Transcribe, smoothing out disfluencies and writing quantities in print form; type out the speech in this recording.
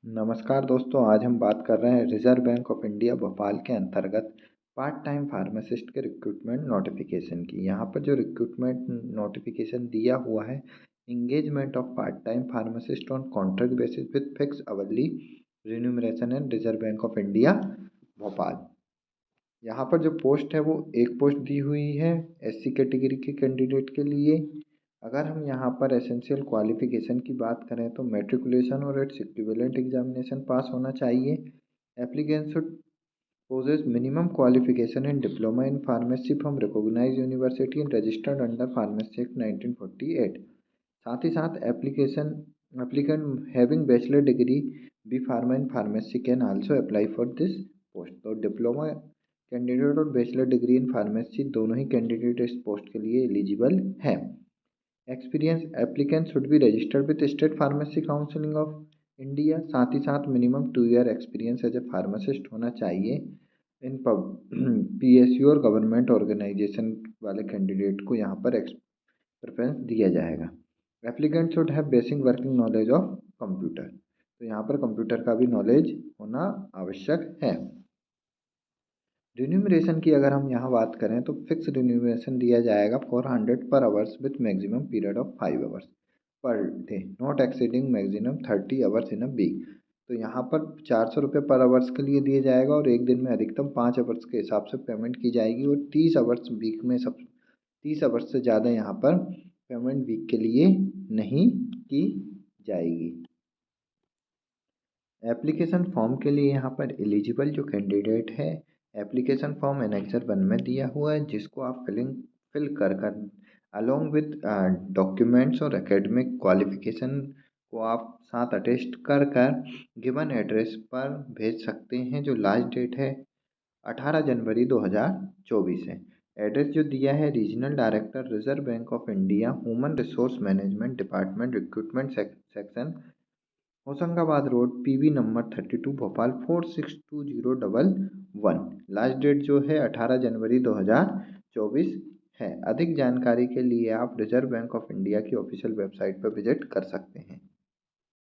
नमस्कार दोस्तों, आज हम बात कर रहे हैं reserve Bank of India Bhopal के अंतर्गत पार्ट टाइम फार्मासिस्ट के रिक्रूटमेंट नोटिफिकेशन की। यहाँ पर जो रिक्रूटमेंट नोटिफिकेशन दिया हुआ है, engagement of part time pharmacist on contract basis with fix hourly remuneration and reserve Bank of India Bhopal. यहाँ पर जो पोस्ट है वो एक पोस्ट दी हुई है एससी कैटेगरी के कैंडिडेट के लिए। अगर हम यहाँ पर एसेंशियल क्वालिफिकेशन की बात करें तो मैट्रिकुलेशन और इट्स इक्विवेलेंट एग्जामिनेशन पास होना चाहिए। Applicant should possess minimum qualification in diploma in pharmacy from recognized university and registered under Pharmacy Act 1948। साथ ही साथ applicant having bachelor degree B pharma in pharmacy can also apply for this post. तो diploma candidate और bachelor degree in pharmacy दोनों ही candidate इस post के लिए एलिजिबल हैं। Experience applicant should be registered with state pharmacy counselling of India. साथ ही साथ minimum 2 year experience as a pharmacist होना चाहिए। इन पीएसयू और गवर्नमेंट ऑर्गेनाइजेशन वाले कैंडिडेट को यहाँ पर प्रेफरेंस दिया जाएगा। Applicant should have basic working knowledge of computer. तो यहाँ पर कंप्यूटर का भी नॉलेज होना आवश्यक है। रिन्यूमरेशन की अगर हम यहाँ बात करें तो फिक्स रिन्यूमरेशन दिया जाएगा 400 per hours with maximum period of 5 hours per day not exceeding maximum 30 hours in a week. तो यहाँ पर 400 रुपये पर आवर्स के लिए दिया जाएगा और एक दिन में अधिकतम 5 आवर्स के हिसाब से पेमेंट की जाएगी और 30 आवर्स वीक में 30 आवर्स से ज़्यादा यहाँ पर पेमेंट वीक के लिए नहीं की जाएगी। एप्लीकेशन फॉर्म के लिए यहाँ पर एलिजिबल जो कैंडिडेट है, एप्लीकेशन फॉर्म एनेक्सर 1 में दिया हुआ है जिसको आप फिल कर अलोंग विद डॉक्यूमेंट्स और एकेडमिक क्वालिफिकेशन को आप साथ अटेस्ट कर गिवन एड्रेस पर भेज सकते हैं। जो लास्ट डेट है 18 जनवरी 2024 है। एड्रेस जो दिया है regional director Reserve Bank of India human resource management department recruitment section Hoshangabad road PV number 32 Bhopal 462011। Last date जो है 18 जनवरी 2024 है। अधिक जानकारी के लिए आप रिजर्व बैंक ऑफ इंडिया की ऑफिशियल वेबसाइट पर विजिट कर सकते हैं।